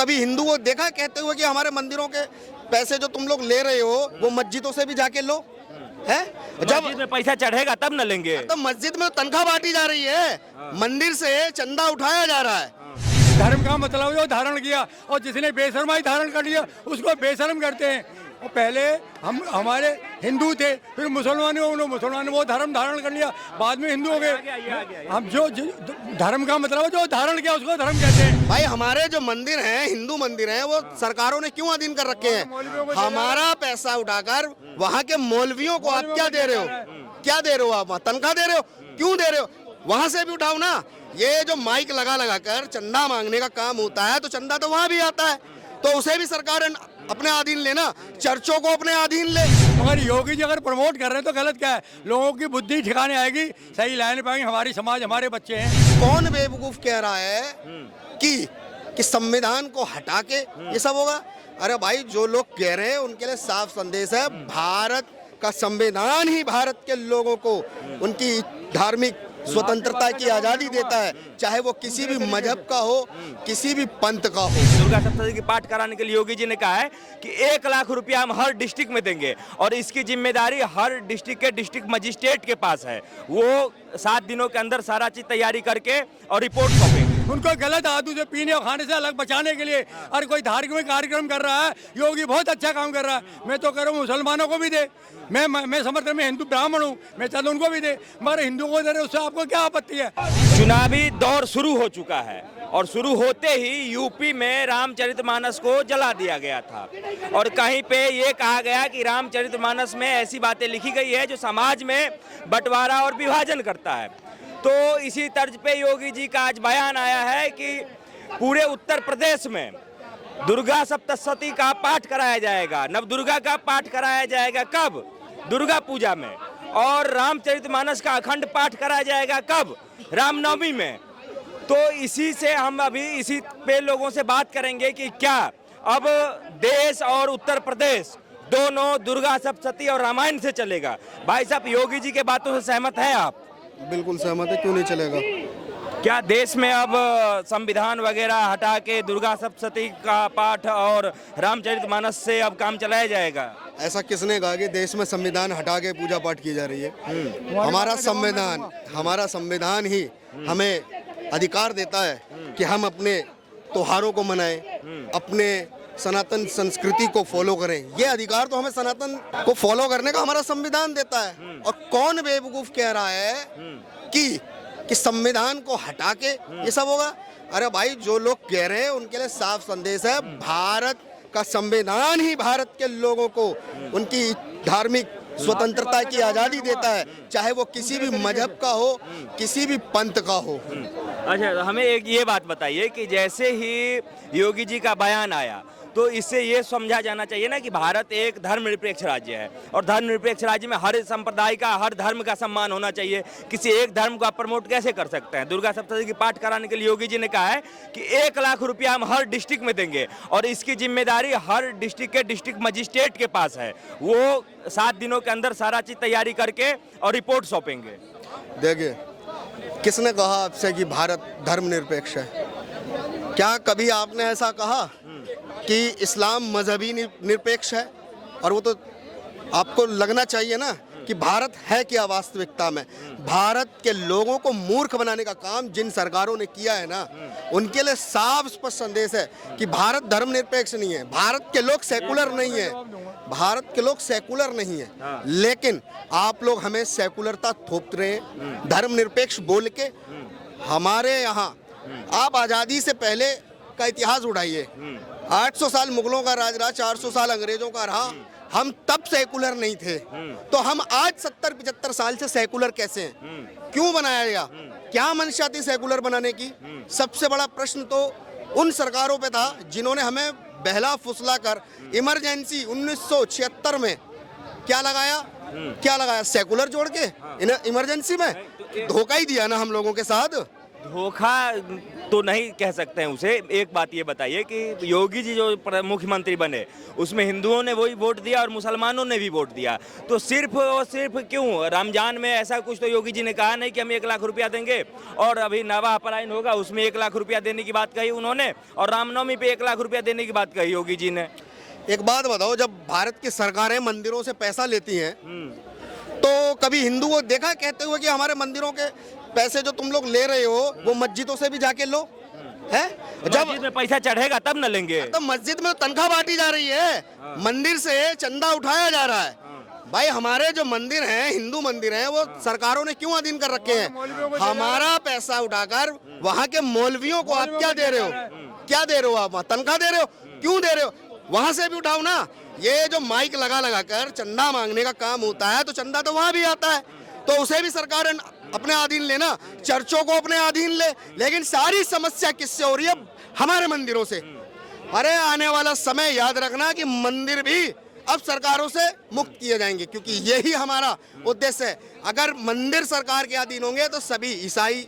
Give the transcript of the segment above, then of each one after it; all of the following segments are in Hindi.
कभी हिंदू को देखा कहते हुए कि हमारे मंदिरों के पैसे जो तुम लोग ले रहे हो वो मस्जिदों से भी जाके लो है? जब मस्जिद में पैसा चढ़ेगा तब न लेंगे। तो मस्जिद में तनख्वाह बांटी जा रही है, मंदिर से चंदा उठाया जा रहा है। धर्म का मतलब जो धारण किया और जिसने बेशर्माई धारण कर लिया उसको बेशर्म करते हैं। और पहले हम हमारे हिंदू थे, फिर मुसलमान वो धर्म धारण कर लिया, बाद में हिंदू हो गए। हम जो धर्म का मतलब जो धारण किया उसको धर्म कहते हैं। भाई हमारे जो मंदिर हैं, हिंदू मंदिर हैं, वो सरकारों ने क्यों अधीन कर रखे हैं? हमारा पैसा उठाकर वहाँ के मौलवियों को आप क्या दे रहे हो? क्या दे रहे हो आप? वहाँ तनख्वाह दे रहे हो? क्यों दे रहे हो? वहाँ से भी उठाओ ना। ये जो माइक लगा लगा कर चंदा मांगने का काम होता है, तो चंदा तो वहाँ भी आता है, तो उसे भी सरकार अपने अधीन लेना, चर्चों को अपने अधीन ले। मगर योगी जी अगर प्रमोट कर रहे हैं तो गलत क्या है? लोगों की बुद्धि ठिकाने आएगी, सही लाइन पाएंगे, हमारी समाज हमारे बच्चे हैं। कौन बेवकूफ कह रहा है कि संविधान को हटा के ये सब होगा? अरे भाई जो लोग कह रहे हैं उनके लिए साफ संदेश है, भारत का संविधान ही भारत के लोगों को उनकी धार्मिक स्वतंत्रता की आजादी देता है, चाहे वो किसी भी मजहब का हो, किसी भी पंथ का हो। दुर्गा सप्तशती की पाठ कराने के लिए योगी जी ने कहा है कि 1 लाख रुपया हम हर डिस्ट्रिक्ट में देंगे और इसकी जिम्मेदारी हर डिस्ट्रिक्ट के डिस्ट्रिक्ट मजिस्ट्रेट के पास है। वो 7 दिनों के अंदर सारा चीज तैयारी करके और रिपोर्ट सौंपेंगे। उनको गलत आदतों से पीने और खाने से अलग बचाने के लिए अगर कोई धार्मिक कार्यक्रम कर रहा है, योगी बहुत अच्छा काम कर रहा है। मैं तो कह रहा हूँ मुसलमानों को भी दे, मैं समर्थन में हिंदू ब्राह्मण हूँ, मैं चाहता हूँ उनको भी दे, मगर हिंदू को दे रहे उससे आपको क्या आपत्ति है? चुनावी दौर शुरू हो चुका है और शुरू होते ही यूपी में रामचरितमानस को जला दिया गया था और कहीं पे ये कहा गया कि रामचरितमानस में ऐसी बातें लिखी गई है जो समाज में बंटवारा और विभाजन करता है। तो इसी तर्ज पे योगी जी का आज बयान आया है कि पूरे उत्तर प्रदेश में दुर्गा सप्तशती का पाठ कराया जाएगा, नव दुर्गा का पाठ कराया जाएगा। कब? दुर्गा पूजा में। और रामचरितमानस का अखंड पाठ कराया जाएगा कब? रामनवमी में। तो इसी से हम अभी इसी पे लोगों से बात करेंगे कि क्या अब देश और उत्तर प्रदेश दोनों दुर्गा सप्तशती और रामायण से चलेगा? भाई साहब, योगी जी के बातों से सहमत हैं आप? बिल्कुल सहमत है, क्यों नहीं चलेगा? क्या देश में अब संविधान वगैरह हटा के दुर्गा सप्तशती का पाठ और रामचरितमानस से अब काम चलाया जाएगा? ऐसा किसने कहा कि देश में संविधान हटा के पूजा पाठ की जा रही है? हमारा संविधान ही हमें अधिकार देता है कि हम अपने त्योहारों को मनाएं, अपने सनातन संस्कृति को फॉलो करें। ये अधिकार तो हमें सनातन को फॉलो करने का हमारा संविधान देता है। और कौन बेवकूफ कह रहा है कि संविधान को हटा के ये सब होगा? अरे भाई जो लोग कह रहे हैं उनके लिए साफ संदेश है, भारत का संविधान ही भारत के लोगों को उनकी धार्मिक स्वतंत्रता की आजादी देता है, चाहे वो किसी भी मजहब का हो, किसी भी पंथ का हो। अच्छा, हमें एक ये बात बताइए कि जैसे ही योगी जी का बयान आया तो इससे ये समझा जाना चाहिए ना कि भारत एक धर्मनिरपेक्ष राज्य है और धर्मनिरपेक्ष राज्य में हर संप्रदाय का, हर धर्म का सम्मान होना चाहिए। किसी एक धर्म को आप प्रमोट कैसे कर सकते हैं? दुर्गा सप्तशती की पाठ कराने के लिए योगी जी ने कहा है कि 1 लाख रुपया हम हर डिस्ट्रिक्ट में देंगे और इसकी जिम्मेदारी हर डिस्ट्रिक्ट के डिस्ट्रिक्ट मजिस्ट्रेट के पास है। वो 7 दिनों के अंदर सारा चीज तैयारी करके और रिपोर्ट सौंपेंगे। देखिए, किसने कहा आपसे कि भारत धर्मनिरपेक्ष है? क्या कभी आपने ऐसा कहा कि इस्लाम मजहबी निरपेक्ष है? और वो तो आपको लगना चाहिए ना कि भारत है क्या वास्तविकता में। भारत के लोगों को मूर्ख बनाने का काम जिन सरकारों ने किया है ना, उनके लिए साफ स्पष्ट संदेश है कि भारत धर्मनिरपेक्ष नहीं है, भारत के लोग सेकुलर नहीं है, भारत के लोग सेकुलर नहीं है। लेकिन आप लोग हमें सेकुलरता थोप रहे हैं, धर्मनिरपेक्ष बोल के। हमारे यहाँ आप आज़ादी से पहले का इतिहास उठाइए, 800 साल मुगलों का राज रहा, 400 साल अंग्रेजों का रहा, हम तब सेकुलर नहीं थे, तो हम आज 70-75 साल से सेकुलर कैसे हैं? क्यों बनाया गया? क्या मंशा थी सेकुलर बनाने की? सबसे बड़ा प्रश्न तो उन सरकारों पे था जिन्होंने हमें बहला फुसला कर इमरजेंसी 1976 में क्या लगाया? सेकुलर जोड़ के इमरजेंसी में धोखा ही दिया ना हम लोगों के साथ। धोखा तो नहीं कह सकते हैं उसे। एक बात ये बताइए कि योगी जी जो मुख्यमंत्री बने उसमें हिंदुओं ने वही वोट दिया और मुसलमानों ने भी वोट दिया, तो सिर्फ और सिर्फ क्यों? रमजान में ऐसा कुछ तो योगी जी ने कहा नहीं कि हम 1 लाख रुपया देंगे, और अभी नवा पलायन होगा उसमें 1 लाख रुपया देने की बात कही उन्होंने, और रामनवमी पे 1 लाख रुपया देने की बात कही योगी जी ने। एक बात बताओ, जब भारत की सरकारें मंदिरों से पैसा लेती हैं तो कभी हिंदू को देखा कहते हुए कि हमारे मंदिरों के पैसे जो तुम लोग ले रहे हो वो मस्जिदों से भी जाके लो? है जब मस्जिद में पैसा चढ़ेगा तब न लेंगे। तो मस्जिद में तो तनख्वाह बांटी जा रही है, मंदिर से चंदा उठाया जा रहा है। भाई हमारे जो मंदिर हैं, हिंदू मंदिर हैं, वो सरकारों ने क्यों अधीन कर रखे हैं? हमारा पैसा उठाकर वहाँ के मौलवियों को आप क्या दे रहे हो? क्या दे रहे हो आप? तनख्वाह दे रहे हो? क्यों दे रहे हो? वहां से भी उठाओ ना। ये जो माइक लगा लगा कर चंदा मांगने का काम होता है तो चंदा तो वहां भी आता है, तो उसे भी सरकार अपने अधीन लेना, चर्चों को अपने अधीन ले। लेकिन सारी समस्या किससे हो रही है? हमारे मंदिरों से। अरे आने वाला समय याद रखना कि मंदिर भी अब सरकारों से मुक्त किए जाएंगे, क्योंकि यही हमारा उद्देश्य है। अगर मंदिर सरकार के अधीन होंगे तो सभी ईसाई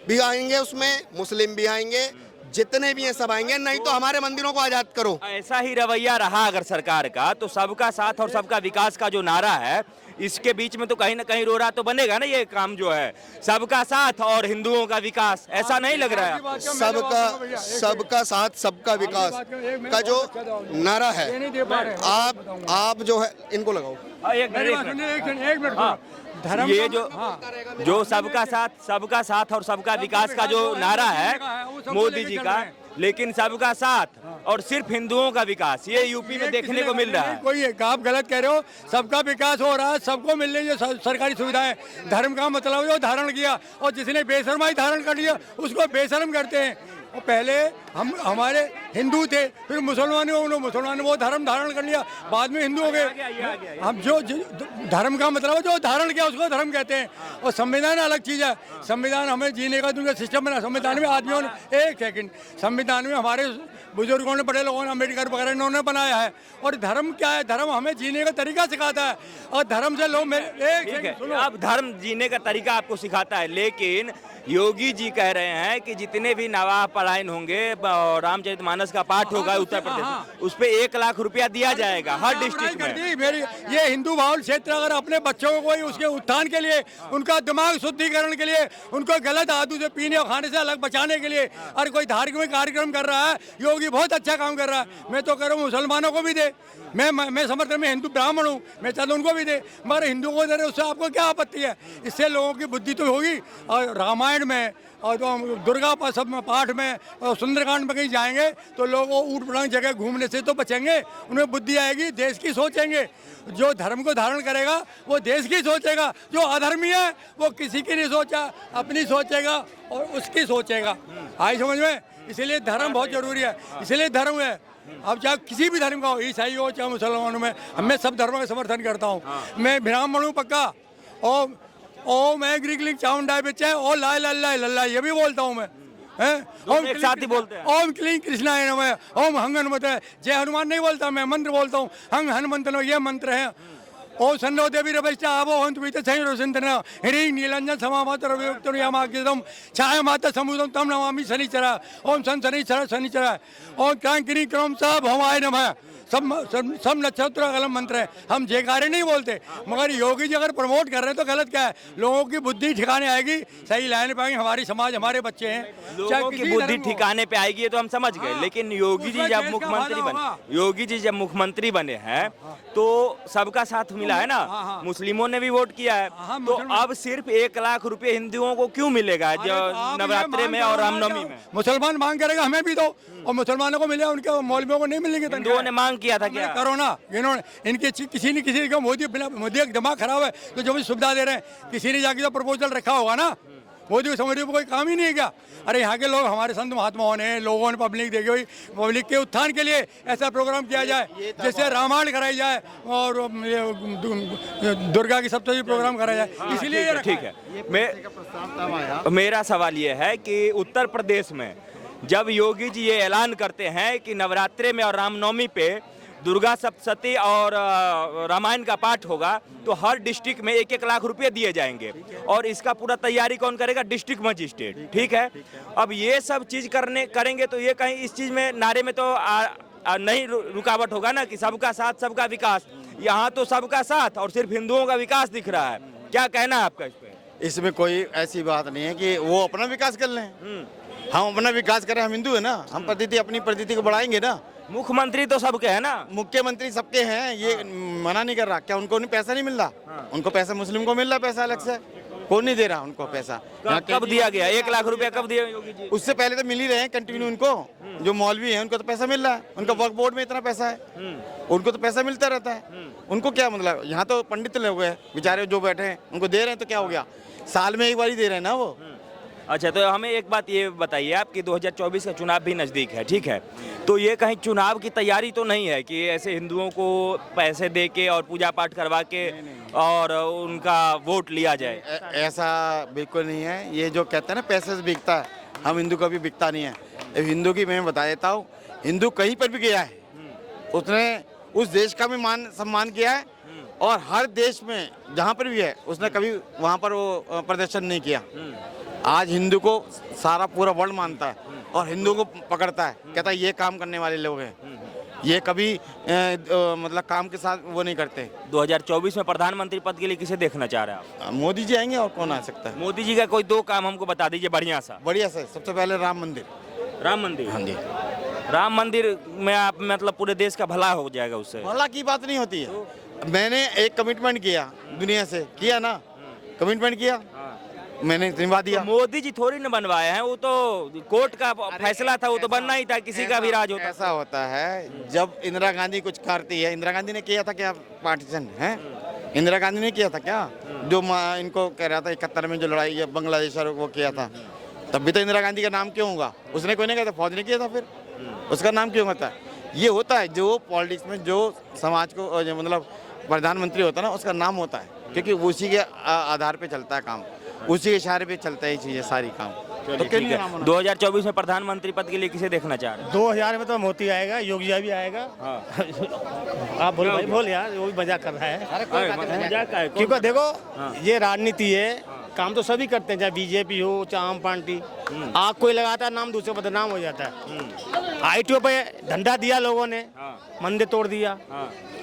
भी आएंगे, उसमें मुस्लिम भी आएंगे, जितने भी हैं सब आएंगे। नहीं तो हमारे मंदिरों को आजाद करो। ऐसा ही रवैया रहा अगर सरकार का, तो सबका साथ और सबका विकास का जो नारा है, इसके बीच में तो कहीं ना कहीं रोड़ा तो बनेगा ना। ये काम जो है सबका साथ और हिंदुओं का विकास, ऐसा नहीं लग रहा है? सबका साथ सबका विकास का जो नारा है, आप जो है इनको लगाओ। एक मिनट धर्म ये जो सबका साथ और सबका विकास का जो नारा है मोदी जी का, लेकिन सबका साथ और सिर्फ हिंदुओं का विकास, ये यूपी में देखने को मिल रहा है। कोई आप गलत कह रहे हो। सबका विकास हो रहा है, सबको मिल रही है सरकारी सुविधाएं। धर्म का मतलब जो धारण किया, और जिसने बेशर्माई धारण कर लिया उसको बेशर्म करते हैं। और पहले हमारे हिंदू थे, फिर मुसलमान वो धर्म धारण कर लिया, बाद में हिंदू हो गए। हम जो धर्म का मतलब जो धारण किया उसको धर्म कहते हैं। और संविधान अलग चीज़ है। संविधान हमें जीने का दूसरा सिस्टम बना। संविधान में आदमियों ने, एक सेकंड, संविधान में हमारे बुजुर्गों ने, बड़े लोगों ने, अम्बेडकर वगैरह इन्होंने बनाया है। और धर्म क्या है? धर्म हमें जीने का तरीका सिखाता है, और धर्म से लोग अब धर्म जीने का तरीका आपको सिखाता है, लेकिन योगी जी कह रहे हैं कि जितने भी नवाब पलायन होंगे और रामचरितमानस का पाठ होगा उत्तर प्रदेश, उस पे 1 लाख रुपया दिया जाएगा हर डिस्ट्रिक्ट में। मेरी ये हिंदू बाहुल क्षेत्र, अगर अपने बच्चों को कोई उसके उत्थान के लिए, उनका दिमाग शुद्धिकरण के लिए, उनको गलत आदतों से पीने और खाने से अलग बचाने के लिए और कोई धार्मिक कार्यक्रम कर रहा है, योगी बहुत अच्छा काम कर रहा है। मैं तो कह रहा हूँ मुसलमानों को भी दे। मैं समर्थन में हिंदू ब्राह्मण हूँ, मैं चाहता हूँ उनको भी दे, मगर हिंदुओं को दे रहे उससे आपको क्या आपत्ति है? इससे लोगों की बुद्धि तो होगी। और रामायण में और दुर्गा पाठ में और सुंदरकांड में कहीं जाएंगे तो लोग वो ऊट पटांग जगह घूमने से तो बचेंगे, उन्हें बुद्धि आएगी, देश की सोचेंगे। जो धर्म को धारण करेगा वो देश की सोचेगा, जो अधर्मी है वो किसी की नहीं सोचा, अपनी सोचेगा और उसकी सोचेगा। आई समझ में? इसीलिए धर्म बहुत जरूरी है, इसलिए धर्म है। अब चाहे किसी भी धर्म का हो, ईसाई हो चाहे मुसलमानों में, मैं सब धर्मों का समर्थन करता हूँ। मैं ब्राह्मण हूँ पक्का, और मैं ग्रीक चाउंडा बच्चा है, और ला ला ये भी बोलता हूँ मैं। ओम एक साथ ही बोलते हैं। ओम क्लीं कृष्णाय नमः, ओम हंग हनुमत। जय हनुमान नहीं बोलता मैं, मंत्र बोलता हूँ। हंग हनुमंत ये मंत्र है। ओम सन्नो देवी रवैश्च आवो हंत वीत सैरसंतन ह्रीं नीलंजन समावत रवियुक्तं यामाग्यदं छायामाता समुदं तम नमामि शनिचरा। ओम सन शनिचरा। ओम क्रांकिनी क्रम सा भवाय नमः। सब नक्षत्र कलम मंत्र है। हम जयकारे नहीं बोलते, मगर योगी जी अगर प्रमोट कर रहे हैं तो गलत क्या है? लोगों की बुद्धि ठिकाने आएगी, सही लाने पाएंगे। हमारी समाज, हमारे बच्चे हैं, लोगों की बुद्धि ठिकाने पे आएगी, ये तो हम समझ गए। लेकिन योगी जी जब मुख्यमंत्री बने हैं तो सबका साथ मिला है ना, मुस्लिमों ने भी वोट किया है। तो अब सिर्फ 1 लाख रुपए हिंदुओं को क्यों मिलेगा जो नवरात्रे में और रामनवमी में? मुसलमान मांग करेगा हमें भी दो, और मुसलमानों को मिले, उनके मौलवियों को नहीं मिलेंगे। हिंदुओं ने मांग किया था क्या? करो ना, इन्होंने इनके किसी न किसी का मोदी का दिमाग खराब है तो जो भी सुविधा दे रहे हैं, किसी ने जाके तो प्रपोजल रखा होगा ना। मोदी को समझ कोई काम ही नहीं है क्या? अरे यहाँ के लोग, हमारे संत महात्माओं ने, लोगों ने, पब्लिक देखी हुई, पब्लिक के उत्थान के लिए ऐसा प्रोग्राम किया जाए, जैसे रामायण कराई जाए और दुर्गा की सप्तशती प्रोग्राम कराया जाए। इसीलिए ठीक है। मेरा सवाल ये है कि उत्तर प्रदेश में जब योगी जी ये ऐलान करते हैं कि नवरात्रे में और रामनवमी पे दुर्गा सप्तशती और रामायण का पाठ होगा तो हर डिस्ट्रिक्ट में 1-1 लाख रुपए दिए जाएंगे और इसका पूरा तैयारी कौन करेगा? District magistrate. ठीक है, अब ये सब चीज करेंगे तो ये कहीं इस चीज में नारे में तो नहीं रुकावट होगा ना कि सबका साथ सबका विकास। यहाँ तो सबका साथ और सिर्फ हिंदुओं का विकास दिख रहा है। क्या कहना है आपका इस पे? इसमें कोई ऐसी बात नहीं है कि वो अपना विकास कर लें, हम अपना विकास करें। हम हिंदू है ना, हम अपनी पद्धति को बढ़ाएंगे ना। मुख्यमंत्री तो सबके है ना, मुख्यमंत्री सबके हैं, ये मना नहीं कर रहा। क्या उनको नहीं पैसा नहीं मिल रहा? उनको पैसा मुस्लिम को मिल रहा, पैसा अलग से कौन नहीं दे रहा उनको पैसा। कब दिया गया? 1 लाख रुपया कब दिया योगी जी? उससे पहले तो मिल ही रहे हैं कंटिन्यू उनको। जो मौलवी हैं उनको तो पैसा मिल रहा है, उनका वक्फ बोर्ड में इतना पैसा है, उनको तो पैसा मिलता रहता है। उनको क्या मतलब, यहाँ तो पंडित लोग हैं बेचारे जो बैठे हैं, उनको दे रहे हैं तो क्या हो गया, साल में एक बार ही दे रहे हैं ना वो। अच्छा, तो हमें एक बात ये बताइए आप कि 2024 का चुनाव भी नज़दीक है, ठीक है, तो ये कहीं चुनाव की तैयारी तो नहीं है कि ऐसे हिंदुओं को पैसे दे के और पूजा पाठ करवा के और उनका वोट लिया जाए? ऐसा बिल्कुल नहीं है। ये जो कहते हैं ना पैसे से बिकता है, हम हिंदू कभी बिकता नहीं है। अब हिंदू की मैं बता देता हूँ, हिंदू कहीं पर भी गया है उसने उस देश का भी मान सम्मान किया है और हर देश में जहाँ पर भी है उसने कभी वहाँ पर वो प्रदर्शन नहीं किया। आज हिंदू को सारा पूरा वर्ल्ड मानता है और हिंदू को पकड़ता है, कहता है ये काम करने वाले लोग हैं, ये कभी मतलब काम के साथ वो नहीं करते। 2024 में प्रधानमंत्री पद के लिए किसे देखना चाह रहे हैं आप? मोदी जी आएंगे और कौन आ सकता है? मोदी जी का कोई 2 काम हमको बता दीजिए बढ़िया सा। बढ़िया से सबसे पहले राम मंदिर। राम मंदिर? हाँ जी, राम मंदिर में आप मतलब पूरे देश का भला हो जाएगा उससे? भला की बात नहीं होती है। मैंने एक कमिटमेंट किया दुनिया से, किया ना, कमिटमेंट किया, मैंने निभा दिया। तो मोदी जी थोड़ी न बनवाए हैं, वो तो कोर्ट का फैसला था, वो तो बनना ही था, किसी का भी राज होता। ऐसा होता है जब इंदिरा गांधी कुछ करती है, इंदिरा गांधी ने किया था क्या पार्टीशन है? इंदिरा गांधी ने किया था क्या? जो इनको कह रहा था 71 में जो लड़ाई बांग्लादेश और वो किया था, तब भी तो इंदिरा गांधी का नाम क्यों होगा? उसने कोई नहीं कहा था, फौज ने किया था, फिर उसका नाम क्यों होता है? ये होता है जो पॉलिटिक्स में जो समाज को मतलब प्रधानमंत्री होता है ना, उसका नाम होता है, क्योंकि उसी के आधार पे चलता है काम, उसी के इशारे पे चलता है ये चीजें सारी काम। तो ठीक है, 2024 में प्रधानमंत्री पद के लिए किसे देखना चाह रहे हैं? 2000 में तो मोदी आएगा, योगी जी भी आएगा। आप बोल भाई, बोल यार, वो भी मजाक कर रहा है। क्योंकि देखो ये राजनीति है, काम तो सभी करते हैं, चाहे बीजेपी हो चाहे आम पार्टी। आग कोई लगाता है नाम, दूसरे बदनाम हो जाता है। आईटीओ पे धंधा दिया लोगों ने, मंदिर तोड़ दिया।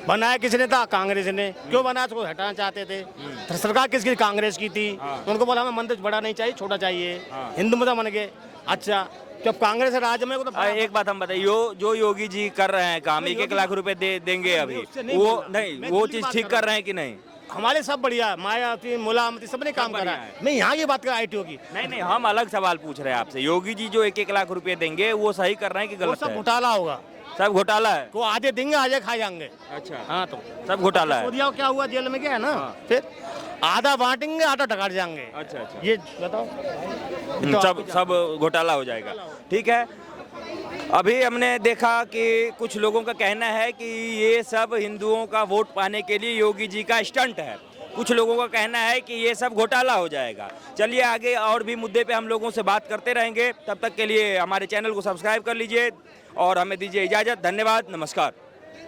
बनाया किसने था? कांग्रेस ने। क्यों बनाया? उसको हटाना चाहते थे। तो सरकार किसकी? कांग्रेस की थी। उनको बोला हमें मंदिर बड़ा नहीं चाहिए, छोटा चाहिए। हिंदू मत मन गए। अच्छा, जब कांग्रेस राज्य में तो एक बात हम बताइए, जो योगी जी कर रहे हैं काम, 1-1 लाख रुपए देंगे अभी, वो नहीं, वो चीज ठीक कर रहे हैं कि नहीं? हमारे सब बढ़िया, मायावती मुलायमती सबने काम करा है। मैं यहाँ की बात कर आईटीओ की नहीं, हम अलग सवाल पूछ रहे हैं आपसे। योगी जी जो 1-1 लाख रुपए देंगे वो सही कर रहे हैं कि गलत? सब घोटाला होगा, सब घोटाला है। को आधे देंगे आधे खा जाएंगे। अच्छा, हाँ, तो सब घोटाला है। मोदिया क्या हुआ, जेल में गया है ना, फिर आधा बांटेंगे आधा टकार जाएंगे। अच्छा, ये बताओ, सब घोटाला हो जाएगा। ठीक है, अभी हमने देखा कि कुछ लोगों का कहना है कि ये सब हिंदुओं का वोट पाने के लिए योगी जी का स्टंट है। कुछ लोगों का कहना है कि ये सब घोटाला हो जाएगा। चलिए आगे और भी मुद्दे पे हम लोगों से बात करते रहेंगे। तब तक के लिए हमारे चैनल को सब्सक्राइब कर लीजिए और हमें दीजिए इजाज़त। धन्यवाद, नमस्कार।